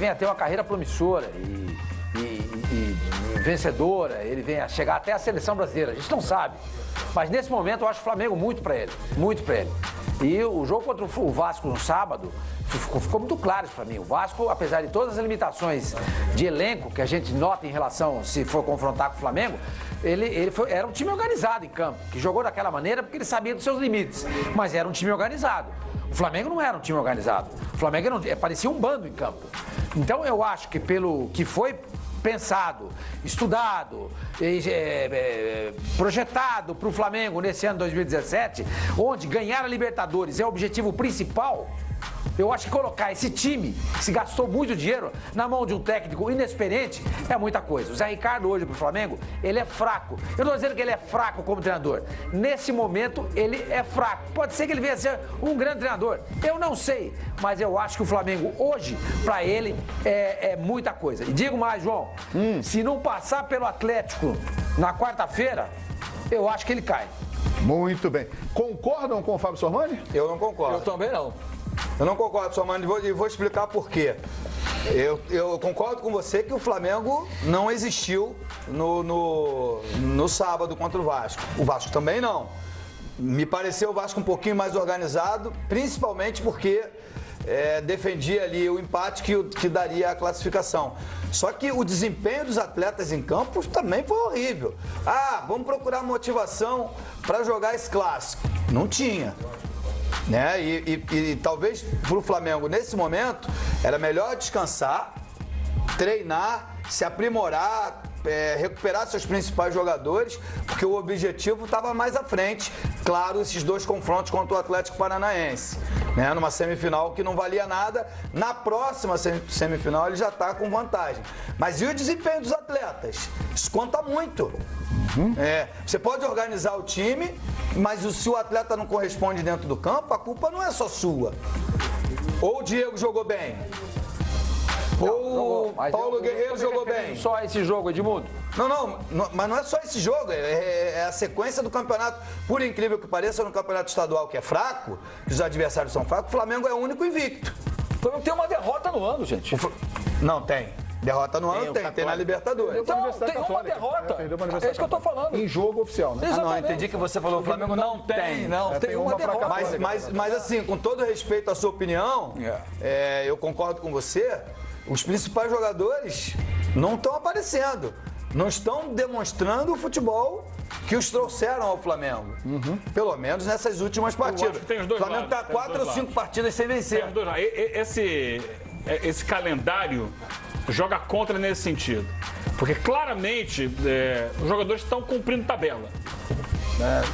vem a ter uma carreira promissora e vencedora, ele vem a chegar até a seleção brasileira, a gente não sabe. Mas nesse momento eu acho o Flamengo muito para ele, muito para ele. E o jogo contra o Vasco no sábado ficou muito claro isso para mim. O Vasco, apesar de todas as limitações de elenco que a gente nota em relação, se for confrontar com o Flamengo, era um time organizado em campo, que jogou daquela maneira porque ele sabia dos seus limites, mas era um time organizado. O Flamengo não era um time organizado. O Flamengo parecia um bando em campo. Então eu acho que pelo que foi pensado, estudado, projetado para o Flamengo nesse ano 2017, onde ganhar a Libertadores é o objetivo principal, eu acho que colocar esse time, que se gastou muito dinheiro, na mão de um técnico inexperiente, é muita coisa. O Zé Ricardo hoje pro Flamengo, ele é fraco. Eu não estou dizendo que ele é fraco como treinador. Nesse momento, ele é fraco. Pode ser que ele venha a ser um grande treinador. Eu não sei, mas eu acho que o Flamengo hoje, para ele, é muita coisa. E digo mais, João, se não passar pelo Atlético na quarta-feira, eu acho que ele cai. Muito bem. Concordam com o Fábio Sormani? Eu não concordo. Eu também não. Eu não concordo, Sormani, e vou explicar por quê. Eu concordo com você que o Flamengo não existiu no sábado contra o Vasco. O Vasco também não. Me pareceu o Vasco um pouquinho mais organizado, principalmente porque defendia ali o empate que daria a classificação. Só que o desempenho dos atletas em campo também foi horrível. Vamos procurar motivação para jogar esse clássico. Não tinha. Né? E talvez para o Flamengo, nesse momento, era melhor descansar, treinar, se aprimorar, recuperar seus principais jogadores, porque o objetivo estava mais à frente. Claro, esses dois confrontos contra o Atlético Paranaense, né? Numa semifinal que não valia nada, na próxima semifinal ele já está com vantagem. Mas e o desempenho dos atletas? Isso conta muito. Você pode organizar o time, mas se o atleta não corresponde dentro do campo, a culpa não é só sua. Ou o Diego jogou bem, ou o Paulo Guerreiro jogou bem. Só esse jogo, Edmundo? Não, mas não é só esse jogo, é a sequência do campeonato. Por incrível que pareça, no campeonato estadual que é fraco, que os adversários são fracos, o Flamengo é o único invicto. O Flamengo tem uma derrota no ano, gente. Não tem. Derrota no ano tem na Libertadores. Então, tem uma derrota. É isso que eu tô falando. Em jogo oficial, né? Não, entendi que você falou o Flamengo não tem. Não, tem uma derrota. Mas assim, com todo respeito à sua opinião, eu concordo com você, os principais jogadores não estão aparecendo. Não estão demonstrando o futebol que os trouxeram ao Flamengo. Pelo menos nessas últimas partidas. O Flamengo está 4 ou 5 partidas sem vencer. Esse calendário joga contra nesse sentido. Porque claramente os jogadores estão cumprindo tabela.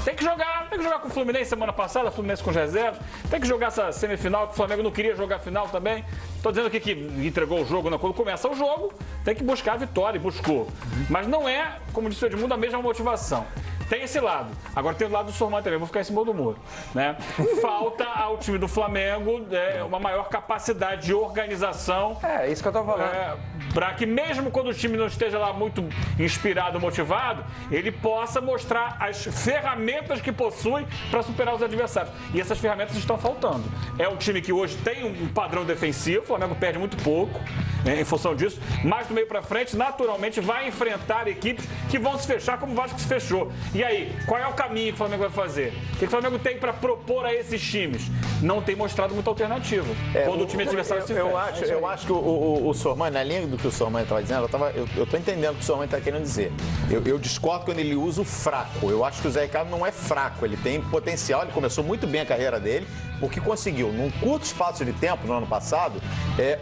Tem que jogar com o Fluminense semana passada, Fluminense com reserva. Tem que jogar essa semifinal, que o Flamengo não queria jogar a final também. Estou dizendo aqui que entregou o jogo, quando começa o jogo, tem que buscar a vitória, e buscou. Mas não é, como disse o Edmundo, a mesma motivação. Tem esse lado. Agora tem o lado do Sormani também, vou ficar em cima do muro. Né? Falta ao time do Flamengo uma maior capacidade de organização. É isso que eu tô falando. Para que mesmo quando o time não esteja lá muito inspirado, motivado, ele possa mostrar as ferramentas que possui para superar os adversários. E essas ferramentas estão faltando. É um time que hoje tem um padrão defensivo, o Flamengo perde muito pouco em função disso, mas do meio para frente, naturalmente, vai enfrentar equipes que vão se fechar como o Vasco se fechou. E aí, qual é o caminho que o Flamengo vai fazer? O que o Flamengo tem para propor a esses times? Não tem mostrado muita alternativa. Quando o time adversário se fecha. Eu acho que o Sormani, na linha do que o Sormani estava dizendo, eu estou entendendo o que o Sormani está querendo dizer. Eu discordo quando ele usa o fraco. Eu acho que o Zé Ricardo não é fraco, ele tem potencial, ele começou muito bem a carreira dele, porque conseguiu, num curto espaço de tempo, no ano passado,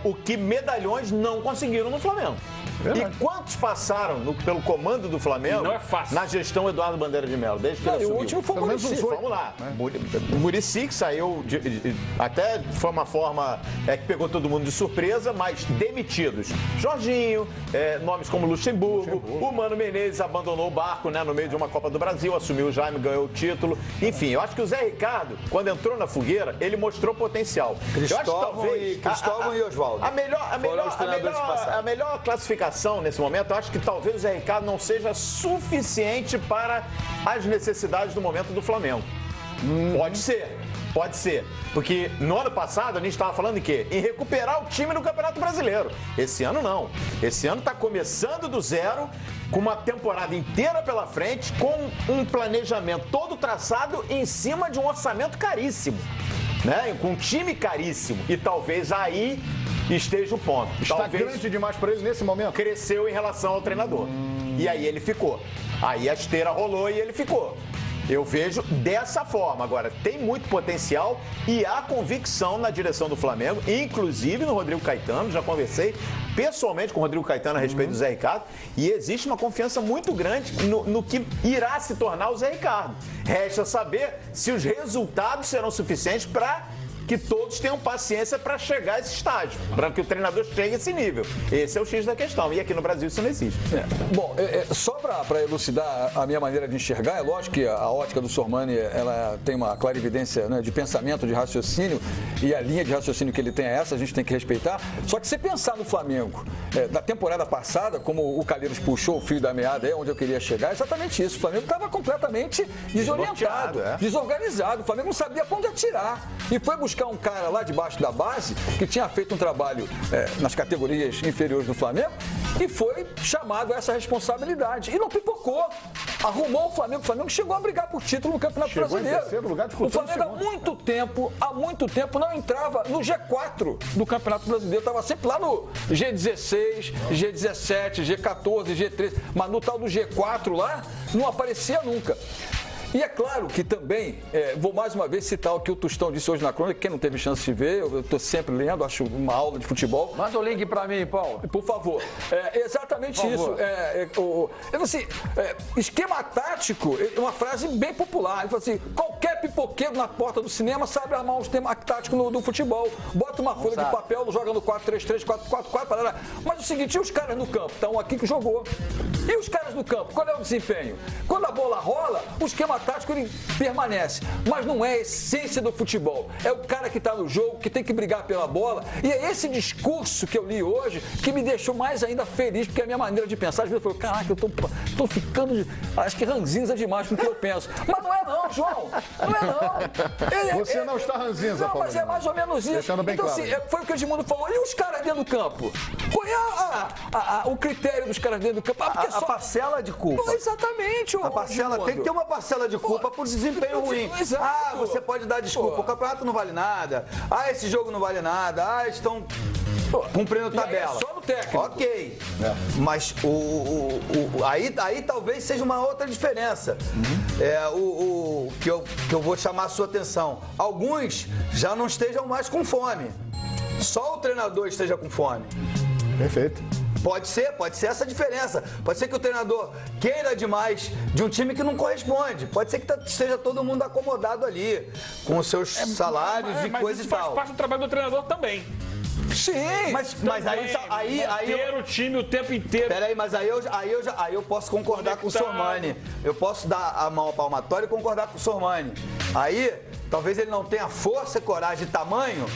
o que medalhões não conseguiram no Flamengo. E quantos passaram pelo comando do Flamengo não é fácil. Na gestão Eduardo Bandeira de Mello, desde que ele assumiu? O último foi o Muricy. Vamos lá. O Muricy, que saiu, até foi uma forma que pegou todo mundo de surpresa, mas demitidos. Jorginho, nomes como Luxemburgo, o Mano Menezes abandonou o barco, né, no meio de uma Copa do Brasil, assumiu o Jaime, ganhou o título. Enfim, eu acho que o Zé Ricardo, quando entrou na fogueira, ele mostrou potencial. Cristóvão e Oswaldo. A melhor classificação nesse momento, eu acho que talvez o Zé Ricardo não seja suficiente para as necessidades do momento do Flamengo. Pode ser. Pode ser. Porque no ano passado a gente estava falando em quê? Em recuperar o time no Campeonato Brasileiro. Esse ano não. Esse ano está começando do zero, com uma temporada inteira pela frente, com um planejamento todo traçado em cima de um orçamento caríssimo. Né? Com um time caríssimo. E talvez aí esteja o ponto. Está talvez grande demais para ele nesse momento? cresceu em relação ao treinador. E aí ele ficou. Aí a esteira rolou e ele ficou. Eu vejo dessa forma. Agora, tem muito potencial e há convicção na direção do Flamengo, inclusive no Rodrigo Caetano. Já conversei pessoalmente com o Rodrigo Caetano a respeito do Zé Ricardo. E existe uma confiança muito grande no que irá se tornar o Zé Ricardo. Resta saber se os resultados serão suficientes para que todos tenham paciência para chegar a esse estágio, para que o treinador chegue a esse nível. Esse é o X da questão. E aqui no Brasil isso não existe. Bom, só para elucidar a minha maneira de enxergar, é lógico que a ótica do Sormani, ela tem uma clarividência, né, de pensamento, de raciocínio, e a linha de raciocínio que ele tem é essa, a gente tem que respeitar. Só que se pensar no Flamengo, da temporada passada, como o Calheiros puxou o fio da meada, é onde eu queria chegar, é exatamente isso. O Flamengo estava completamente desorientado, desorganizado. O Flamengo não sabia para onde atirar. E foi buscar um cara lá debaixo da base, que tinha feito um trabalho nas categorias inferiores do Flamengo, e foi chamado a essa responsabilidade. E não pipocou. Arrumou o Flamengo chegou a brigar por título no Campeonato Brasileiro. Em terceiro lugar, o Flamengo há muito tempo não entrava no G4 do Campeonato Brasileiro. Estava sempre lá no G16, G17, G14, G13. Mas no tal do G4 lá, não aparecia nunca. E é claro que também, vou mais uma vez citar o que o Tostão disse hoje na crônica, quem não teve chance de ver, eu estou sempre lendo, acho uma aula de futebol. Manda o link para mim, Paulo. Por favor. Exatamente isso. Assim, esquema tático é uma frase bem popular. Ele fala assim, qualquer pipoqueiro na porta do cinema sabe armar um esquema tático do futebol. Bota uma folha de papel, joga no 4-3-3, 4-4-4, parará. Mas o seguinte, e os caras no campo? Estão aqui que jogou. E os caras no campo? Qual é o desempenho? Quando a bola rola, o esquema tático ele permanece, mas não é a essência do futebol. É o cara que está no jogo, que tem que brigar pela bola. E é esse discurso que eu li hoje que me deixou mais ainda feliz, porque a minha maneira de pensar, às vezes eu falo, caraca, eu tô ficando, acho que ranzinza demais com o que eu penso. Mas não é não, João. Não é não. Você não está ranzinza, Paulo. Não, mas é mais ou menos isso. Deixando bem então, claro. assim, foi o que o Edmundo falou. E os caras dentro do campo? Qual é o critério dos caras dentro do campo? A parcela de culpa. Exatamente. A parcela tem que ter uma parcela de culpa por desempenho ruim. Exato. Você pode dar desculpa. O campeonato não vale nada. Esse jogo não vale nada. Estão cumprindo tabela. Só no técnico. Ok. Mas aí talvez seja uma outra diferença. Que eu vou chamar a sua atenção. Alguns já não estejam mais com fome. Só o treinador esteja com fome. Perfeito. Pode ser essa diferença. Pode ser que o treinador queira demais de um time que não corresponde. Pode ser que esteja todo mundo acomodado ali, com os seus salários e coisa e tal. Mas faz parte do trabalho do treinador também. Sim, mas aí ter o time o tempo inteiro. Peraí, mas aí eu posso concordar com o Sormani. Eu posso dar a mão palmatória e concordar com o Sormani. Aí, talvez ele não tenha força, coragem e tamanho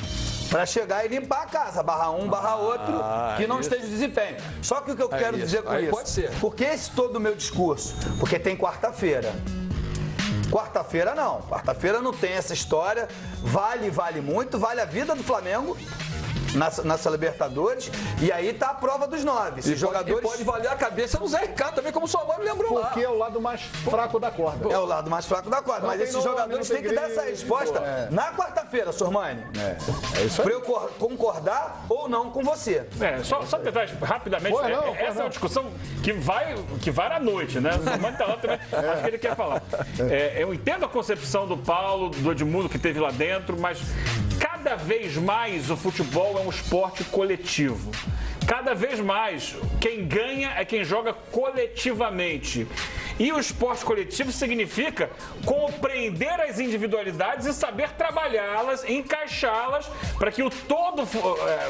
para chegar e limpar a casa, barra um, barra outro, que não esteja em desempenho. Só que o que eu quero dizer com isso? Pode ser. Por que esse todo o meu discurso? Porque tem quarta-feira. Quarta-feira não. Quarta-feira não tem essa história. Vale muito, vale a vida do Flamengo nessa Libertadores, e aí tá a prova dos 9. Esses jogadores... pode valer a cabeça do Zé Ricardo também, como o Sormani lembrou lá. Porque é o lado mais fraco da corda. É o lado mais fraco da corda. Mas esses jogadores têm que dar essa resposta na quarta-feira, Sormani. É isso aí. Pra eu concordar ou não com você. Só tentar rapidamente, essa é uma discussão que vai à noite, né? O Sormani tá lá também, acho que ele quer falar. Eu entendo a concepção do Paulo, do Edmundo que teve lá dentro, mas cada vez mais o futebol é um esporte coletivo. Cada vez mais, quem ganha é quem joga coletivamente. E o esporte coletivo significa compreender as individualidades e saber trabalhá-las, encaixá-las, para que o todo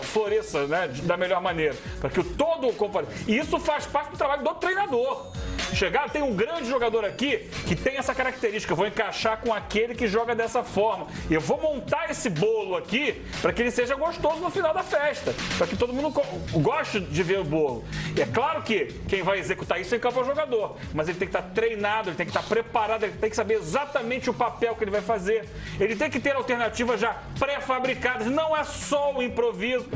floresça, né, da melhor maneira. Para que o todo compareça. E isso faz parte do trabalho do treinador. chegar, tem um grande jogador aqui que tem essa característica, eu vou encaixar com aquele que joga dessa forma. E eu vou montar esse bolo aqui para que ele seja gostoso no final da festa, para que todo mundo goste de ver o bolo. E é claro que quem vai executar isso em campo é o jogador, mas ele tem que estar treinado, ele tem que estar preparado, ele tem que saber exatamente o papel que ele vai fazer. Ele tem que ter alternativas já pré-fabricadas, não é só o improviso.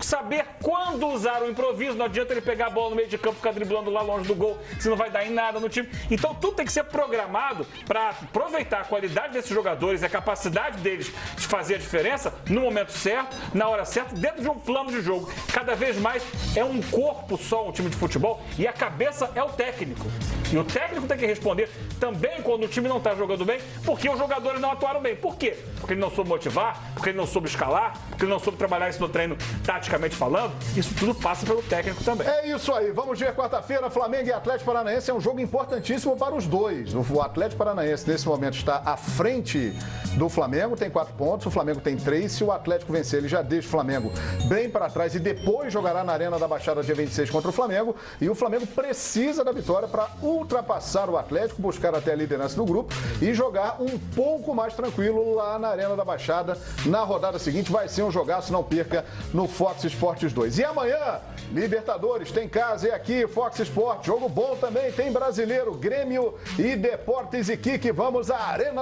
Saber quando usar o improviso, não adianta ele pegar a bola no meio de campo e ficar driblando lá longe do gol, senão não vai dar em nada no time. Então tudo tem que ser programado para aproveitar a qualidade desses jogadores e a capacidade deles de fazer a diferença no momento certo, na hora certa, dentro de um plano de jogo. Cada vez mais é um corpo só um time de futebol e a cabeça é o técnico. E o técnico tem que responder também quando o time não está jogando bem, porque os jogadores não atuaram bem. Por quê? Porque ele não soube motivar, porque ele não soube escalar, porque ele não soube trabalhar isso no treino taticamente falando. Isso tudo passa pelo técnico também. É isso aí. Vamos ver quarta-feira, Flamengo e Atlético Paranaense. É um jogo importantíssimo para os dois. O Atlético Paranaense, nesse momento, está à frente do Flamengo, tem 4 pontos. O Flamengo tem 3. Se o Atlético vencer, ele já deixa o Flamengo bem para trás e depois jogará na Arena da Baixada dia 26 contra o Flamengo. E o Flamengo precisa da vitória para ultrapassar o Atlético, buscar até a liderança do grupo e jogar um pouco mais tranquilo lá na Arena da Baixada. Na rodada seguinte vai ser um jogaço, não perca no Fox Sports 2. E amanhã, Libertadores, tem casa e aqui, Fox Sports. Jogo bom também, tem brasileiro, Grêmio e Deportes Iquique. Vamos à Arena